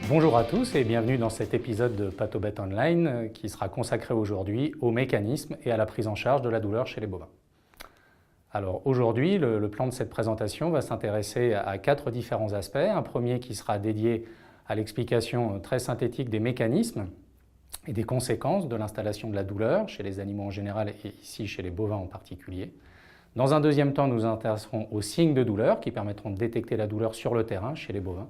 Bonjour à tous et bienvenue dans cet épisode de PathoBet Online qui sera consacré aujourd'hui au mécanisme et à la prise en charge de la douleur chez les bovins. Alors aujourd'hui, le plan de cette présentation va s'intéresser à 4 différents aspects. Un premier qui sera dédié à l'explication très synthétique des mécanismes et des conséquences de l'installation de la douleur chez les animaux en général et ici chez les bovins en particulier. Dans un deuxième temps, nous nous intéresserons aux signes de douleur qui permettront de détecter la douleur sur le terrain chez les bovins.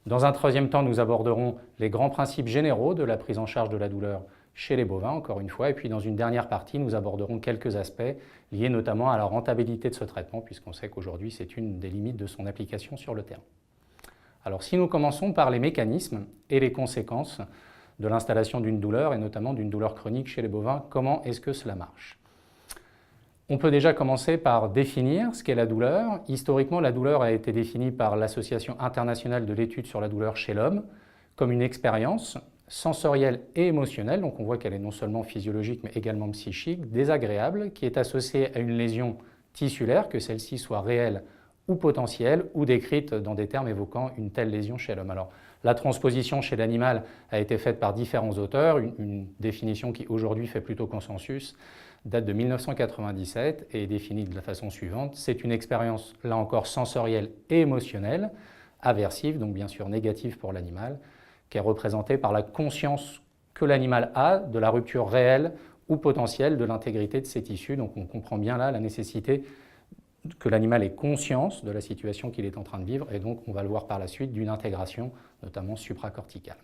Dans un troisième temps, nous aborderons les grands principes généraux de la prise en charge de la douleur chez les bovins, encore une fois. Et puis dans une dernière partie, nous aborderons quelques aspects liés notamment à la rentabilité de ce traitement, puisqu'on sait qu'aujourd'hui, c'est une des limites de son application sur le terrain. Alors si nous commençons par les mécanismes et les conséquences de l'installation d'une douleur, et notamment d'une douleur chronique chez les bovins, comment est-ce que cela marche ? On peut déjà commencer par définir ce qu'est la douleur. Historiquement, la douleur a été définie par l'Association internationale de l'étude sur la douleur chez l'homme comme une expérience sensorielle et émotionnelle, donc on voit qu'elle est non seulement physiologique mais également psychique, désagréable, qui est associée à une lésion tissulaire, que celle-ci soit réelle ou potentielle, ou décrite dans des termes évoquant une telle lésion chez l'homme. Alors, la transposition chez l'animal a été faite par différents auteurs, une définition qui aujourd'hui fait plutôt consensus, date de 1997 et est définie de la façon suivante. C'est une expérience, là encore, sensorielle et émotionnelle, aversive, donc bien sûr négative pour l'animal, qui est représentée par la conscience que l'animal a de la rupture réelle ou potentielle de l'intégrité de ses tissus. Donc on comprend bien là la nécessité que l'animal ait conscience de la situation qu'il est en train de vivre et donc on va le voir par la suite d'une intégration, notamment supracorticale.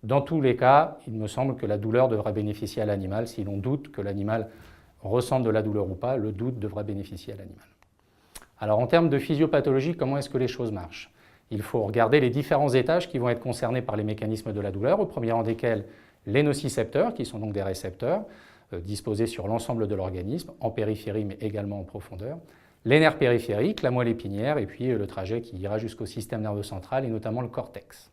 Dans tous les cas, il me semble que la douleur devrait bénéficier à l'animal. Si l'on doute que l'animal ressente de la douleur ou pas, le doute devrait bénéficier à l'animal. Alors en termes de physiopathologie, comment est-ce que les choses marchent ? Il faut regarder les différents étages qui vont être concernés par les mécanismes de la douleur, au premier rang desquels les nocicepteurs, qui sont donc des récepteurs disposés sur l'ensemble de l'organisme, en périphérie mais également en profondeur, les nerfs périphériques, la moelle épinière et puis le trajet qui ira jusqu'au système nerveux central et notamment le cortex.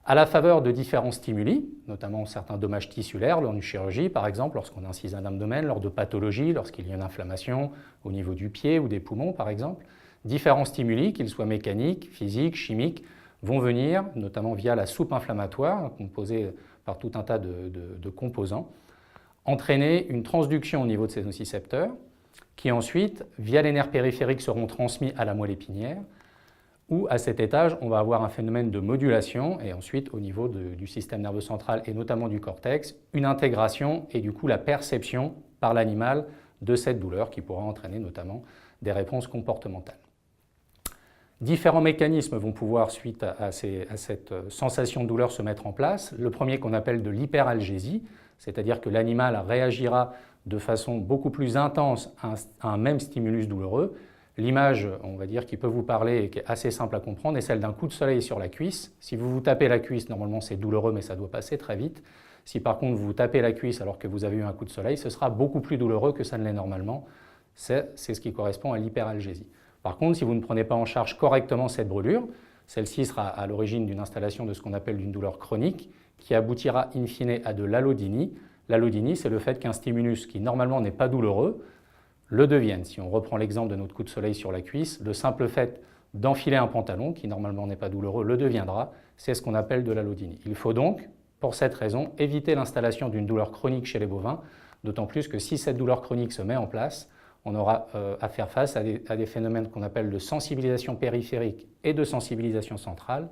À la faveur de différents stimuli, notamment certains dommages tissulaires lors d'une chirurgie, par exemple lorsqu'on incise un abdomen, lors de pathologies, lorsqu'il y a une inflammation au niveau du pied ou des poumons, par exemple, différents stimuli, qu'ils soient mécaniques, physiques, chimiques, vont venir, notamment via la soupe inflammatoire, composée par tout un tas de composants, entraîner une transduction au niveau de ces nocicepteurs, qui ensuite, via les nerfs périphériques, seront transmis à la moelle épinière, où à cet étage, on va avoir un phénomène de modulation et ensuite au niveau du système nerveux central et notamment du cortex, une intégration et du coup la perception par l'animal de cette douleur qui pourra entraîner notamment des réponses comportementales. Différents mécanismes vont pouvoir, suite à cette sensation de douleur, se mettre en place. Le premier qu'on appelle de l'hyperalgésie, c'est-à-dire que l'animal réagira de façon beaucoup plus intense à un même stimulus douloureux. L'image, on va dire, qui peut vous parler et qui est assez simple à comprendre est celle d'un coup de soleil sur la cuisse. Si vous vous tapez la cuisse, normalement c'est douloureux mais ça doit passer très vite. Si par contre vous vous tapez la cuisse alors que vous avez eu un coup de soleil, ce sera beaucoup plus douloureux que ça ne l'est normalement. C'est ce qui correspond à l'hyperalgésie. Par contre, si vous ne prenez pas en charge correctement cette brûlure, celle-ci sera à l'origine d'une installation de ce qu'on appelle une douleur chronique qui aboutira in fine à de l'allodynie. L'allodynie, c'est le fait qu'un stimulus qui normalement n'est pas douloureux le devienne. Si on reprend l'exemple de notre coup de soleil sur la cuisse, le simple fait d'enfiler un pantalon, qui normalement n'est pas douloureux, le deviendra. C'est ce qu'on appelle de l'allodynie. Il faut donc, pour cette raison, éviter l'installation d'une douleur chronique chez les bovins, d'autant plus que si cette douleur chronique se met en place, on aura à faire face à des phénomènes qu'on appelle de sensibilisation périphérique et de sensibilisation centrale,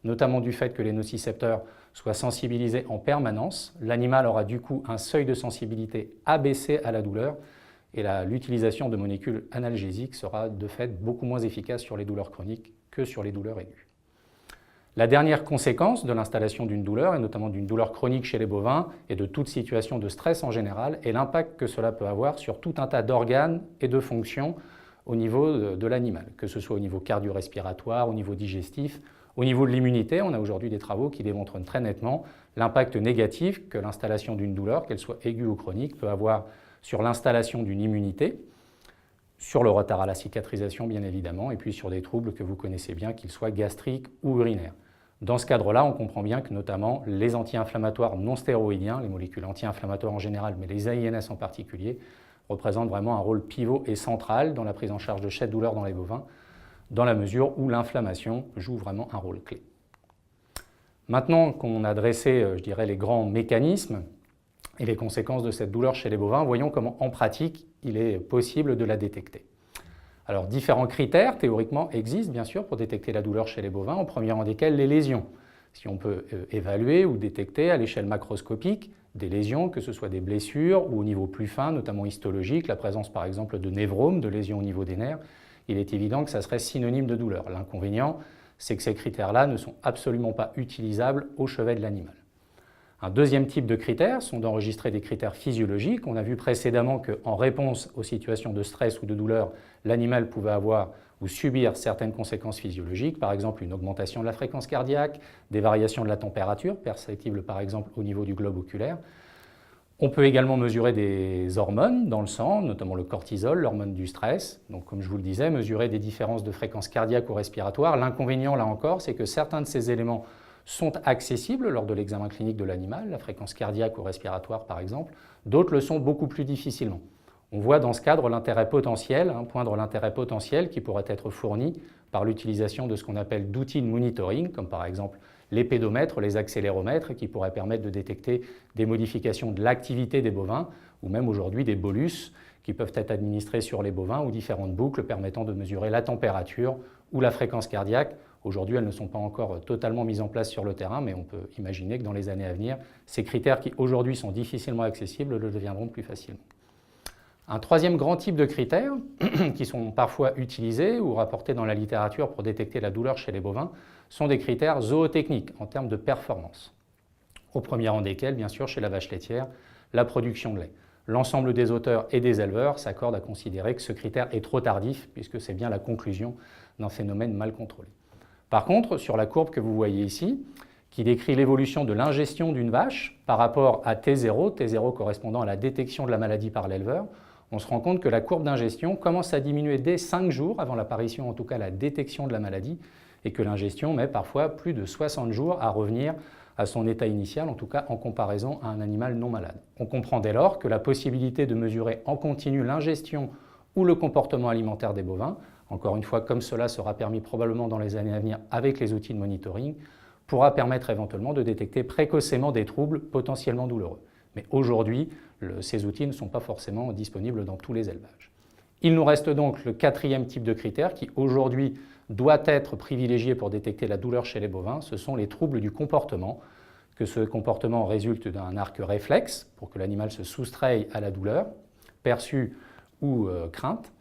notamment du fait que les nocicepteurs soient sensibilisés en permanence. L'animal aura du coup un seuil de sensibilité abaissé à la douleur, et l'utilisation de molécules analgésiques sera de fait beaucoup moins efficace sur les douleurs chroniques que sur les douleurs aiguës. La dernière conséquence de l'installation d'une douleur, et notamment d'une douleur chronique chez les bovins, et de toute situation de stress en général, est l'impact que cela peut avoir sur tout un tas d'organes et de fonctions au niveau de l'animal, que ce soit au niveau cardio-respiratoire, au niveau digestif, au niveau de l'immunité. On a aujourd'hui des travaux qui démontrent très nettement l'impact négatif que l'installation d'une douleur, qu'elle soit aiguë ou chronique, peut avoir sur l'installation d'une immunité, sur le retard à la cicatrisation bien évidemment, et puis sur des troubles que vous connaissez bien, qu'ils soient gastriques ou urinaires. Dans ce cadre-là, on comprend bien que notamment les anti-inflammatoires non stéroïdiens, les molécules anti-inflammatoires en général, mais les AINS en particulier, représentent vraiment un rôle pivot et central dans la prise en charge de cette douleur dans les bovins, dans la mesure où l'inflammation joue vraiment un rôle clé. Maintenant qu'on a dressé, je dirais, les grands mécanismes et les conséquences de cette douleur chez les bovins, voyons comment en pratique il est possible de la détecter. Alors différents critères théoriquement existent bien sûr pour détecter la douleur chez les bovins, en premier rang desquels les lésions. Si on peut évaluer ou détecter à l'échelle macroscopique des lésions, que ce soit des blessures ou au niveau plus fin, notamment histologique, la présence par exemple de névromes, de lésions au niveau des nerfs, il est évident que ça serait synonyme de douleur. L'inconvénient, c'est que ces critères-là ne sont absolument pas utilisables au chevet de l'animal. Un deuxième type de critères sont d'enregistrer des critères physiologiques. On a vu précédemment qu'en réponse aux situations de stress ou de douleur, l'animal pouvait avoir ou subir certaines conséquences physiologiques, par exemple une augmentation de la fréquence cardiaque, des variations de la température, perceptibles par exemple au niveau du globe oculaire. On peut également mesurer des hormones dans le sang, notamment le cortisol, l'hormone du stress. Donc, comme je vous le disais, mesurer des différences de fréquence cardiaque ou respiratoire. L'inconvénient, là encore, c'est que certains de ces éléments sont accessibles lors de l'examen clinique de l'animal, la fréquence cardiaque ou respiratoire par exemple. D'autres le sont beaucoup plus difficilement. On voit dans ce cadre l'intérêt potentiel, poindre l'intérêt potentiel qui pourrait être fourni par l'utilisation de ce qu'on appelle d'outils de monitoring, comme par exemple les pédomètres, les accéléromètres, qui pourraient permettre de détecter des modifications de l'activité des bovins, ou même aujourd'hui des bolus qui peuvent être administrés sur les bovins, ou différentes boucles permettant de mesurer la température ou la fréquence cardiaque. Aujourd'hui, elles ne sont pas encore totalement mises en place sur le terrain, mais on peut imaginer que dans les années à venir, ces critères qui aujourd'hui sont difficilement accessibles le deviendront plus facilement. Un troisième grand type de critères qui sont parfois utilisés ou rapportés dans la littérature pour détecter la douleur chez les bovins sont des critères zootechniques en termes de performance. Au premier rang desquels, bien sûr, chez la vache laitière, la production de lait. L'ensemble des auteurs et des éleveurs s'accordent à considérer que ce critère est trop tardif puisque c'est bien la conclusion d'un phénomène mal contrôlé. Par contre, sur la courbe que vous voyez ici, qui décrit l'évolution de l'ingestion d'une vache par rapport à T0, T0 correspondant à la détection de la maladie par l'éleveur, on se rend compte que la courbe d'ingestion commence à diminuer dès 5 jours, avant l'apparition en tout cas la détection de la maladie, et que l'ingestion met parfois plus de 60 jours à revenir à son état initial, en tout cas en comparaison à un animal non malade. On comprend dès lors que la possibilité de mesurer en continu l'ingestion ou le comportement alimentaire des bovins, encore une fois comme cela sera permis probablement dans les années à venir avec les outils de monitoring, pourra permettre éventuellement de détecter précocement des troubles potentiellement douloureux. Mais aujourd'hui, ces outils ne sont pas forcément disponibles dans tous les élevages. Il nous reste donc le quatrième type de critère qui aujourd'hui doit être privilégié pour détecter la douleur chez les bovins, ce sont les troubles du comportement, que ce comportement résulte d'un arc réflexe pour que l'animal se soustraye à la douleur, perçue ou crainte,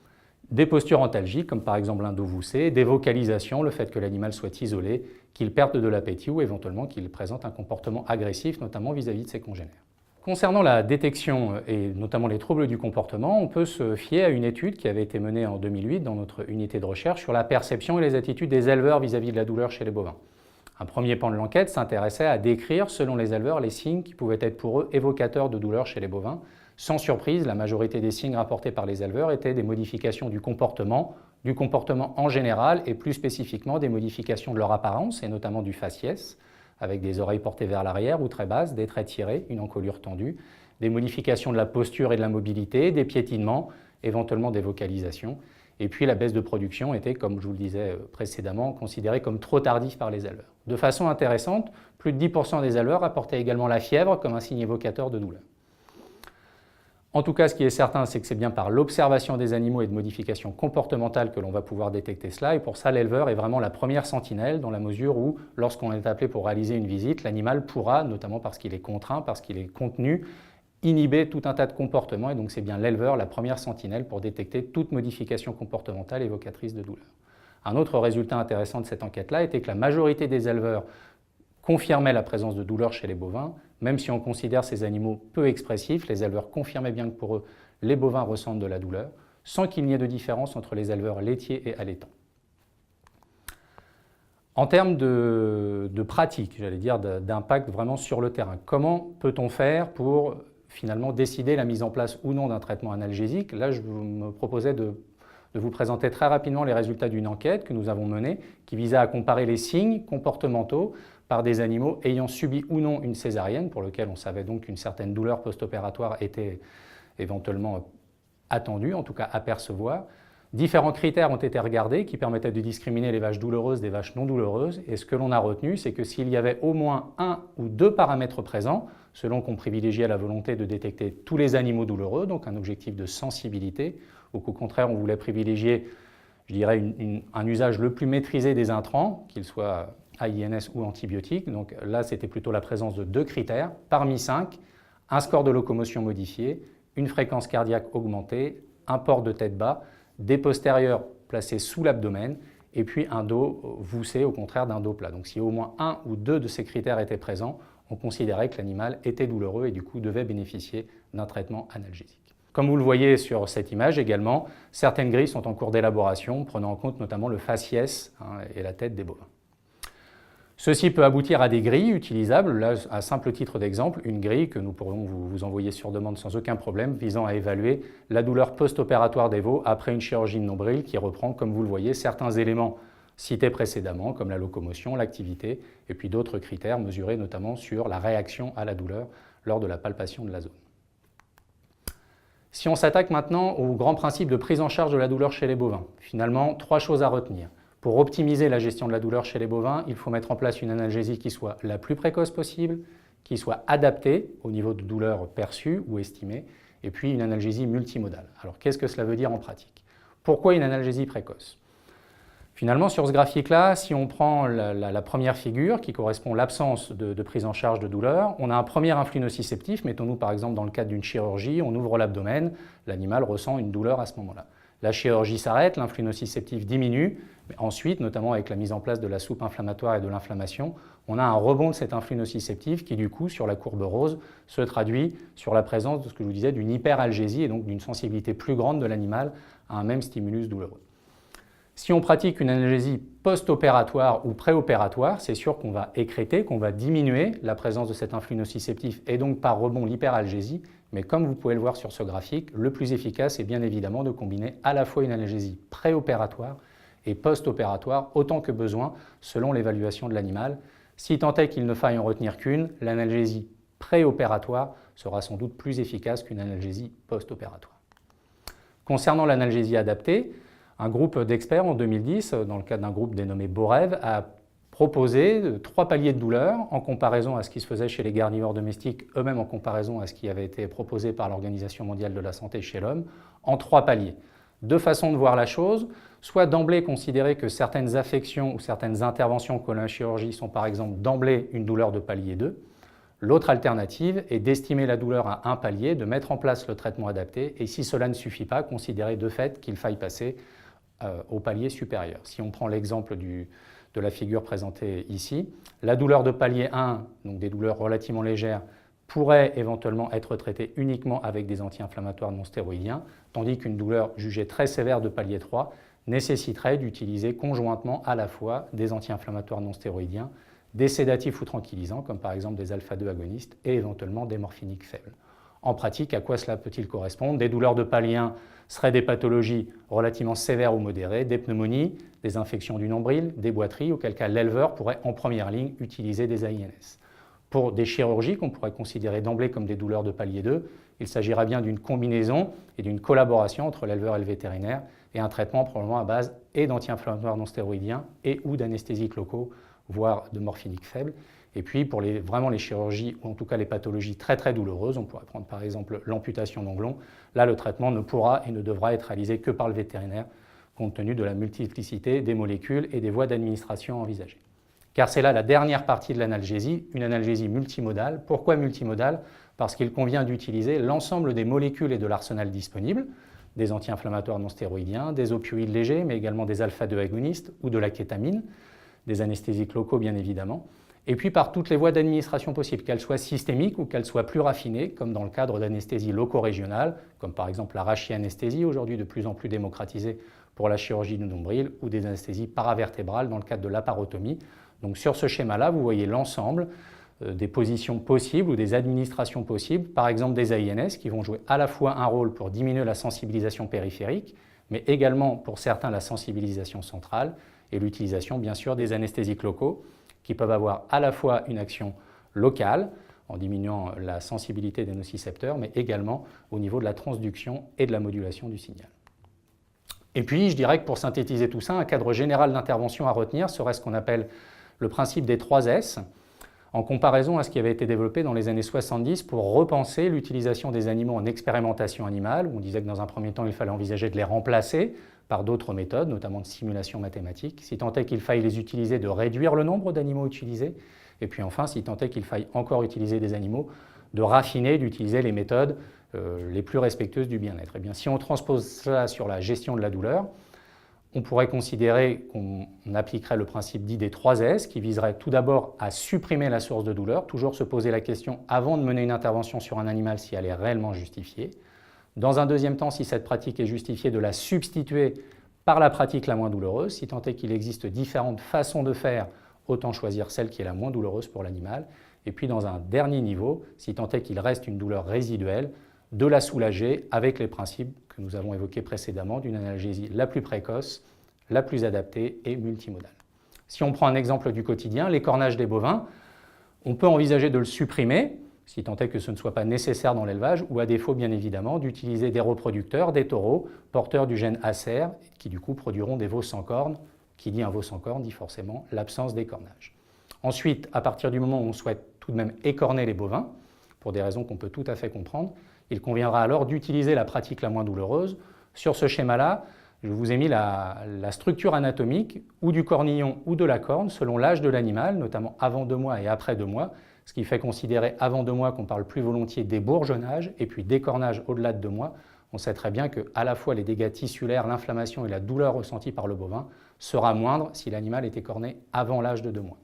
des postures antalgiques comme par exemple l'endovoussée, des vocalisations, le fait que l'animal soit isolé, qu'il perde de l'appétit ou éventuellement qu'il présente un comportement agressif, notamment vis-à-vis de ses congénères. Concernant la détection et notamment les troubles du comportement, on peut se fier à une étude qui avait été menée en 2008 dans notre unité de recherche sur la perception et les attitudes des éleveurs vis-à-vis de la douleur chez les bovins. Un premier pan de l'enquête s'intéressait à décrire, selon les éleveurs, les signes qui pouvaient être pour eux évocateurs de douleur chez les bovins. Sans surprise, la majorité des signes rapportés par les éleveurs étaient des modifications du comportement en général et plus spécifiquement des modifications de leur apparence et notamment du faciès, avec des oreilles portées vers l'arrière ou très basses, des traits tirés, une encolure tendue, des modifications de la posture et de la mobilité, des piétinements, éventuellement des vocalisations. Et puis la baisse de production était, comme je vous le disais précédemment, considérée comme trop tardive par les éleveurs. De façon intéressante, plus de 10% des éleveurs rapportaient également la fièvre comme un signe évocateur de douleur. En tout cas, ce qui est certain, c'est que c'est bien par l'observation des animaux et de modifications comportementales que l'on va pouvoir détecter cela. Et pour ça, l'éleveur est vraiment la première sentinelle dans la mesure où, lorsqu'on est appelé pour réaliser une visite, l'animal pourra, notamment parce qu'il est contraint, parce qu'il est contenu, inhiber tout un tas de comportements. Et donc, c'est bien l'éleveur la première sentinelle pour détecter toute modification comportementale évocatrice de douleur. Un autre résultat intéressant de cette enquête-là était que la majorité des éleveurs confirmaient la présence de douleur chez les bovins. Même si on considère ces animaux peu expressifs, les éleveurs confirmaient bien que pour eux, les bovins ressentent de la douleur, sans qu'il n'y ait de différence entre les éleveurs laitiers et allaitants. En termes de pratique, j'allais dire d'impact vraiment sur le terrain, comment peut-on faire pour finalement décider la mise en place ou non d'un traitement analgésique? Là, je me proposais de vous présenter très rapidement les résultats d'une enquête que nous avons menée qui visait à comparer les signes comportementaux par des animaux ayant subi ou non une césarienne, pour lequel on savait donc qu'une certaine douleur post-opératoire était éventuellement attendue, en tout cas à percevoir, Différents critères ont été regardés qui permettaient de discriminer les vaches douloureuses des vaches non douloureuses. Et ce que l'on a retenu, c'est que s'il y avait au moins un ou deux paramètres présents, selon qu'on privilégiait la volonté de détecter tous les animaux douloureux, donc un objectif de sensibilité, ou qu'au contraire on voulait privilégier, je dirais, un usage le plus maîtrisé des intrants, qu'ils soient AINS ou antibiotiques. Donc là, c'était plutôt la présence de 2 critères, parmi 5, un score de locomotion modifié, une fréquence cardiaque augmentée, un port de tête bas, des postérieurs placés sous l'abdomen, et puis un dos voussé au contraire d'un dos plat. Donc si au moins un ou deux de ces critères étaient présents, on considérait que l'animal était douloureux et du coup devait bénéficier d'un traitement analgésique. Comme vous le voyez sur cette image également, certaines grilles sont en cours d'élaboration, prenant en compte notamment le faciès et la tête des bovins. Ceci peut aboutir à des grilles utilisables, là à simple titre d'exemple, une grille que nous pourrions vous envoyer sur demande sans aucun problème, visant à évaluer la douleur post-opératoire des veaux après une chirurgie de nombril qui reprend, comme vous le voyez, certains éléments cités précédemment, comme la locomotion, l'activité, et puis d'autres critères mesurés notamment sur la réaction à la douleur lors de la palpation de la zone. Si on s'attaque maintenant au grand principe de prise en charge de la douleur chez les bovins, finalement, 3 choses à retenir. Pour optimiser la gestion de la douleur chez les bovins, il faut mettre en place une analgésie qui soit la plus précoce possible, qui soit adaptée au niveau de douleur perçue ou estimée, et puis une analgésie multimodale. Alors qu'est-ce que cela veut dire en pratique? Pourquoi une analgésie précoce? Finalement, sur ce graphique-là, si on prend la première figure, qui correspond à l'absence de prise en charge de douleur, on a un premier influx nociceptif. Mettons-nous par exemple dans le cadre d'une chirurgie, on ouvre l'abdomen, l'animal ressent une douleur à ce moment-là. La chirurgie s'arrête, l'influx nociceptif diminue, mais ensuite, notamment avec la mise en place de la soupe inflammatoire et de l'inflammation, on a un rebond de cet influx nociceptif qui, du coup, sur la courbe rose, se traduit sur la présence de ce que je vous disais, d'une hyperalgésie et donc d'une sensibilité plus grande de l'animal à un même stimulus douloureux. Si on pratique une analgésie post-opératoire ou préopératoire, c'est sûr qu'on va écréter, qu'on va diminuer la présence de cet influx nociceptif et donc par rebond l'hyperalgésie. Mais comme vous pouvez le voir sur ce graphique, le plus efficace est bien évidemment de combiner à la fois une analgésie préopératoire et post-opératoire autant que besoin selon l'évaluation de l'animal. Si tant est qu'il ne faille en retenir qu'une, l'analgésie préopératoire sera sans doute plus efficace qu'une analgésie post-opératoire. Concernant l'analgésie adaptée, un groupe d'experts en 2010, dans le cadre d'un groupe dénommé Borev, a proposé 3 paliers de douleur en comparaison à ce qui se faisait chez les carnivores domestiques, eux-mêmes en comparaison à ce qui avait été proposé par l'Organisation mondiale de la santé chez l'homme, en 3 paliers. 2 façons de voir la chose, soit d'emblée considérer que certaines affections ou certaines interventions colon-chirurgie sont par exemple d'emblée une douleur de palier 2. L'autre alternative est d'estimer la douleur à un palier, de mettre en place le traitement adapté et si cela ne suffit pas, considérer de fait qu'il faille passer au palier supérieur. Si on prend l'exemple de la figure présentée ici, la douleur de palier 1, donc des douleurs relativement légères, pourrait éventuellement être traitée uniquement avec des anti-inflammatoires non stéroïdiens, tandis qu'une douleur jugée très sévère de palier 3 nécessiterait d'utiliser conjointement à la fois des anti-inflammatoires non stéroïdiens, des sédatifs ou tranquillisants, comme par exemple des alpha-2 agonistes, et éventuellement des morphiniques faibles. En pratique, à quoi cela peut-il correspondre? Des douleurs de palier 1 seraient des pathologies relativement sévères ou modérées, des pneumonies, des infections du nombril, des boiteries, auquel cas l'éleveur pourrait en première ligne utiliser des AINS. Pour des chirurgies qu'on pourrait considérer d'emblée comme des douleurs de palier 2, il s'agira bien d'une combinaison et d'une collaboration entre l'éleveur et le vétérinaire et un traitement probablement à base et d'anti-inflammatoires non stéroïdiens et ou d'anesthésiques locaux, voire de morphiniques faibles. Et puis pour vraiment les chirurgies, ou en tout cas les pathologies très très douloureuses, on pourrait prendre par exemple l'amputation d'onglons, là le traitement ne pourra et ne devra être réalisé que par le vétérinaire, compte tenu de la multiplicité des molécules et des voies d'administration envisagées. Car c'est là la dernière partie de l'analgésie, une analgésie multimodale. Pourquoi multimodale? Parce qu'il convient d'utiliser l'ensemble des molécules et de l'arsenal disponible, des anti-inflammatoires non stéroïdiens, des opioïdes légers, mais également des alpha-2 agonistes ou de la kétamine, des anesthésiques locaux bien évidemment, et puis par toutes les voies d'administration possibles, qu'elles soient systémiques ou qu'elles soient plus raffinées, comme dans le cadre d'anesthésie loco-régionale, comme par exemple la rachianesthésie, aujourd'hui de plus en plus démocratisée pour la chirurgie du nombril, ou des anesthésies paravertébrales dans le cadre de l'aparotomie. Donc sur ce schéma-là, vous voyez l'ensemble des positions possibles ou des administrations possibles, par exemple des AINS qui vont jouer à la fois un rôle pour diminuer la sensibilisation périphérique, mais également pour certains la sensibilisation centrale, et l'utilisation bien sûr des anesthésiques locaux, qui peuvent avoir à la fois une action locale, en diminuant la sensibilité des nocicepteurs, mais également au niveau de la transduction et de la modulation du signal. Et puis, je dirais que pour synthétiser tout ça, un cadre général d'intervention à retenir serait ce qu'on appelle le principe des 3 S, en comparaison à ce qui avait été développé dans les années 70 pour repenser l'utilisation des animaux en expérimentation animale, où on disait que dans un premier temps, il fallait envisager de les remplacer par d'autres méthodes, notamment de simulation mathématique, si tant est qu'il faille les utiliser, de réduire le nombre d'animaux utilisés, et puis enfin, si tant est qu'il faille encore utiliser des animaux, de raffiner, d'utiliser les méthodes les plus respectueuses du bien-être. Eh bien, si on transpose cela sur la gestion de la douleur, on pourrait considérer qu'on appliquerait le principe dit des 3 S, qui viserait tout d'abord à supprimer la source de douleur, toujours se poser la question avant de mener une intervention sur un animal si elle est réellement justifiée. Dans un deuxième temps, si cette pratique est justifiée, de la substituer par la pratique la moins douloureuse. Si tant est qu'il existe différentes façons de faire, autant choisir celle qui est la moins douloureuse pour l'animal. Et puis dans un dernier niveau, si tant est qu'il reste une douleur résiduelle, de la soulager avec les principes que nous avons évoqués précédemment d'une analgésie la plus précoce, la plus adaptée et multimodale. Si on prend un exemple du quotidien, l'écornage des bovins, on peut envisager de le supprimer, si tant est que ce ne soit pas nécessaire dans l'élevage, ou à défaut bien évidemment d'utiliser des reproducteurs, des taureaux, porteurs du gène ACER, qui du coup produiront des veaux sans cornes. Qui dit un veau sans cornes dit forcément l'absence d'écornage. Ensuite, à partir du moment où on souhaite tout de même écorner les bovins, pour des raisons qu'on peut tout à fait comprendre, il conviendra alors d'utiliser la pratique la moins douloureuse. Sur ce schéma-là, je vous ai mis la structure anatomique ou du cornillon ou de la corne selon l'âge de l'animal, notamment avant 2 mois et après 2 mois, ce qui fait considérer avant 2 mois qu'on parle plus volontiers d'ébourgeonnage et puis d'écornage au-delà de 2 mois. On sait très bien qu'à la fois les dégâts tissulaires, l'inflammation et la douleur ressentie par le bovin sera moindre si l'animal est écorné avant l'âge de 2 mois.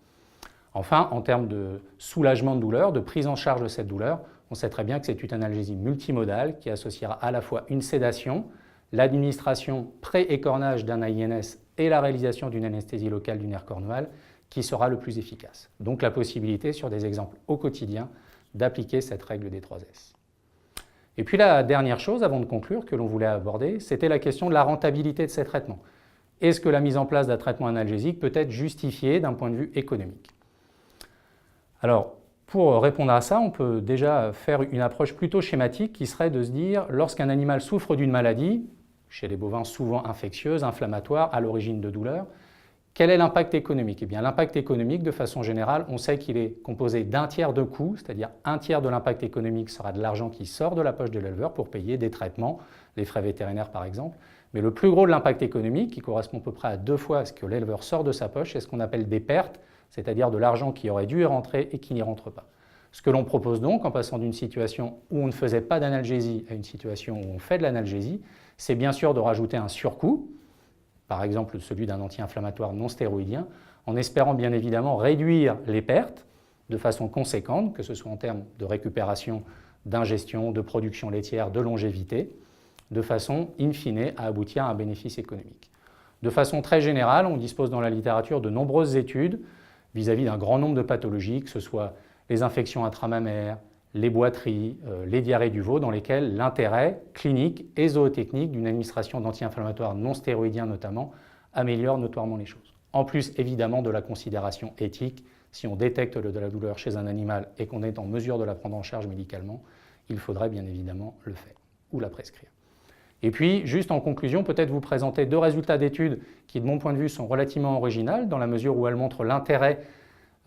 Enfin, en termes de soulagement de douleur, de prise en charge de cette douleur, on sait très bien que c'est une analgésie multimodale qui associera à la fois une sédation, l'administration pré-écornage d'un AINS et la réalisation d'une anesthésie locale du nerf cornual qui sera le plus efficace. Donc la possibilité, sur des exemples au quotidien, d'appliquer cette règle des 3 S. Et puis la dernière chose, avant de conclure, que l'on voulait aborder, c'était la question de la rentabilité de ces traitements. Est-ce que la mise en place d'un traitement analgésique peut être justifiée d'un point de vue économique? Alors, pour répondre à ça, on peut déjà faire une approche plutôt schématique qui serait de se dire, lorsqu'un animal souffre d'une maladie, chez les bovins souvent infectieuse, inflammatoire, à l'origine de douleurs, quel est l'impact économique? Eh bien, l'impact économique, de façon générale, on sait qu'il est composé d'un tiers de coûts, c'est-à-dire un tiers de l'impact économique sera de l'argent qui sort de la poche de l'éleveur pour payer des traitements, les frais vétérinaires par exemple, mais le plus gros de l'impact économique, qui correspond à peu près à 2 fois ce que l'éleveur sort de sa poche, c'est ce qu'on appelle des pertes, c'est-à-dire de l'argent qui aurait dû y rentrer et qui n'y rentre pas. Ce que l'on propose donc, en passant d'une situation où on ne faisait pas d'analgésie à une situation où on fait de l'analgésie, c'est bien sûr de rajouter un surcoût, par exemple celui d'un anti-inflammatoire non stéroïdien, en espérant bien évidemment réduire les pertes de façon conséquente, que ce soit en termes de récupération, d'ingestion, de production laitière, de longévité, de façon in fine à aboutir à un bénéfice économique. De façon très générale, on dispose dans la littérature de nombreuses études vis-à-vis d'un grand nombre de pathologies, que ce soit les infections intramammaires, les boiteries, les diarrhées du veau, dans lesquelles l'intérêt clinique et zootechnique d'une administration d'anti-inflammatoires non stéroïdiens notamment améliore notoirement les choses. En plus évidemment de la considération éthique, si on détecte de la douleur chez un animal et qu'on est en mesure de la prendre en charge médicalement, il faudrait bien évidemment le faire ou la prescrire. Et puis, juste en conclusion, peut-être vous présenter 2 résultats d'études qui, de mon point de vue, sont relativement originales dans la mesure où elles montrent l'intérêt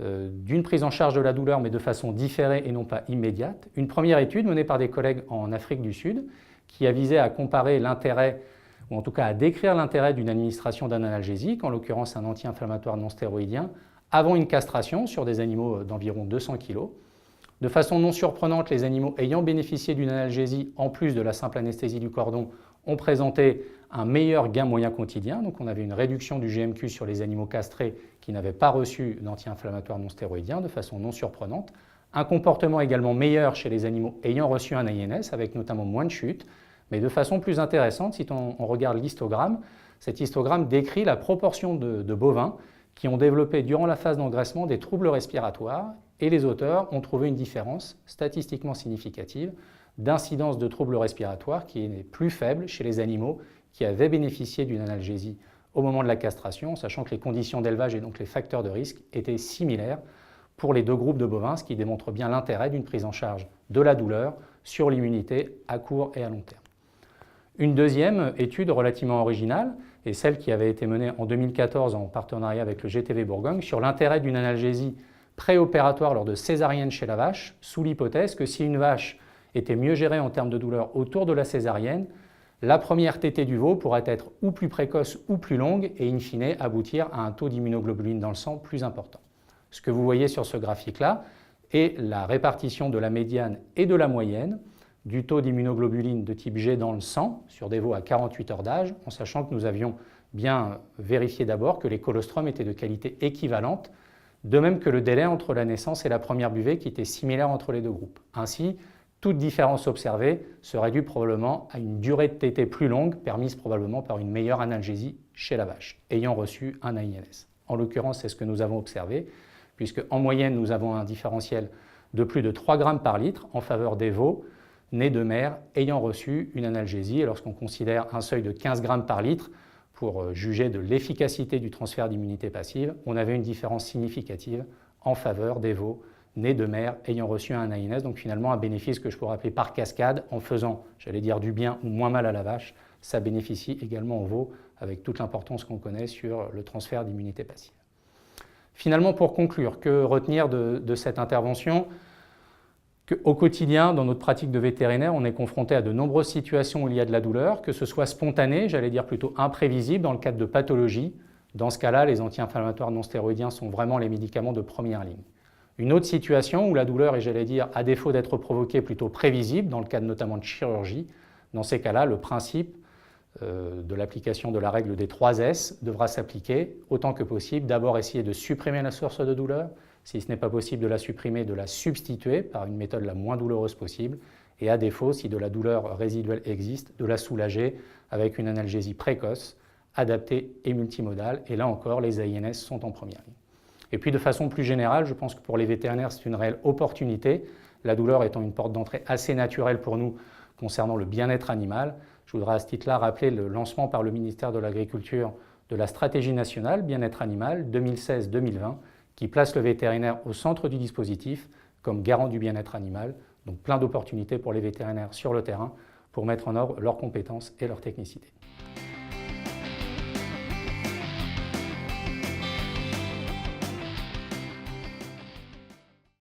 d'une prise en charge de la douleur, mais de façon différée et non pas immédiate. Une première étude menée par des collègues en Afrique du Sud qui a visé à comparer l'intérêt, ou en tout cas à décrire l'intérêt d'une administration d'un analgésique, en l'occurrence un anti-inflammatoire non stéroïdien, avant une castration sur des animaux d'environ 200 kg. De façon non surprenante, les animaux ayant bénéficié d'une analgésie, en plus de la simple anesthésie du cordon, ont présenté un meilleur gain moyen quotidien. Donc on avait une réduction du GMQ sur les animaux castrés qui n'avaient pas reçu d'anti-inflammatoire non stéroïdien de façon non surprenante. Un comportement également meilleur chez les animaux ayant reçu un AINS, avec notamment moins de chutes. Mais de façon plus intéressante, si on regarde l'histogramme, cet histogramme décrit la proportion de bovins qui ont développé durant la phase d'engraissement des troubles respiratoires, et les auteurs ont trouvé une différence statistiquement significative d'incidence de troubles respiratoires qui est plus faible chez les animaux qui avaient bénéficié d'une analgésie au moment de la castration, sachant que les conditions d'élevage et donc les facteurs de risque étaient similaires pour les 2 groupes de bovins, ce qui démontre bien l'intérêt d'une prise en charge de la douleur sur l'immunité à court et à long terme. Une deuxième étude relativement originale est celle qui avait été menée en 2014 en partenariat avec le GTV Bourgogne sur l'intérêt d'une analgésie préopératoire lors de césarienne chez la vache, sous l'hypothèse que si une vache était mieux gérée en termes de douleur autour de la césarienne, la première tétée du veau pourrait être ou plus précoce ou plus longue et in fine aboutir à un taux d'immunoglobuline dans le sang plus important. Ce que vous voyez sur ce graphique-là est la répartition de la médiane et de la moyenne du taux d'immunoglobuline de type G dans le sang sur des veaux à 48 heures d'âge, en sachant que nous avions bien vérifié d'abord que les colostrums étaient de qualité équivalente, de même que le délai entre la naissance et la première buvée qui était similaire entre les deux groupes. Ainsi, toute différence observée serait due probablement à une durée de tétée plus longue, permise probablement par une meilleure analgésie chez la vache, ayant reçu un AINS. En l'occurrence, c'est ce que nous avons observé, puisque en moyenne, nous avons un différentiel de plus de 3 grammes par litre en faveur des veaux nés de mère ayant reçu une analgésie. Et lorsqu'on considère un seuil de 15 grammes par litre pour juger de l'efficacité du transfert d'immunité passive, on avait une différence significative en faveur des veaux nés de mère ayant reçu un AINS, donc finalement un bénéfice que je pourrais appeler par cascade en faisant, j'allais dire, du bien ou moins mal à la vache, ça bénéficie également aux veaux avec toute l'importance qu'on connaît sur le transfert d'immunité passive. Finalement, pour conclure, que retenir de cette intervention? Au quotidien, dans notre pratique de vétérinaire, on est confronté à de nombreuses situations où il y a de la douleur, que ce soit spontané, j'allais dire plutôt imprévisible dans le cadre de pathologies. Dans ce cas-là, les anti-inflammatoires non stéroïdiens sont vraiment les médicaments de première ligne. Une autre situation où la douleur est, j'allais dire, à défaut d'être provoquée, plutôt prévisible, dans le cadre notamment de chirurgie. Dans ces cas-là, le principe de l'application de la règle des 3 S devra s'appliquer autant que possible. D'abord, essayer de supprimer la source de douleur. Si ce n'est pas possible de la supprimer, de la substituer par une méthode la moins douloureuse possible. Et à défaut, si de la douleur résiduelle existe, de la soulager avec une analgésie précoce, adaptée et multimodale. Et là encore, les AINS sont en première ligne. Et puis de façon plus générale, je pense que pour les vétérinaires, c'est une réelle opportunité, la douleur étant une porte d'entrée assez naturelle pour nous concernant le bien-être animal. Je voudrais à ce titre-là rappeler le lancement par le ministère de l'Agriculture de la stratégie nationale bien-être animal 2016-2020 qui place le vétérinaire au centre du dispositif comme garant du bien-être animal. Donc plein d'opportunités pour les vétérinaires sur le terrain pour mettre en œuvre leurs compétences et leur technicité.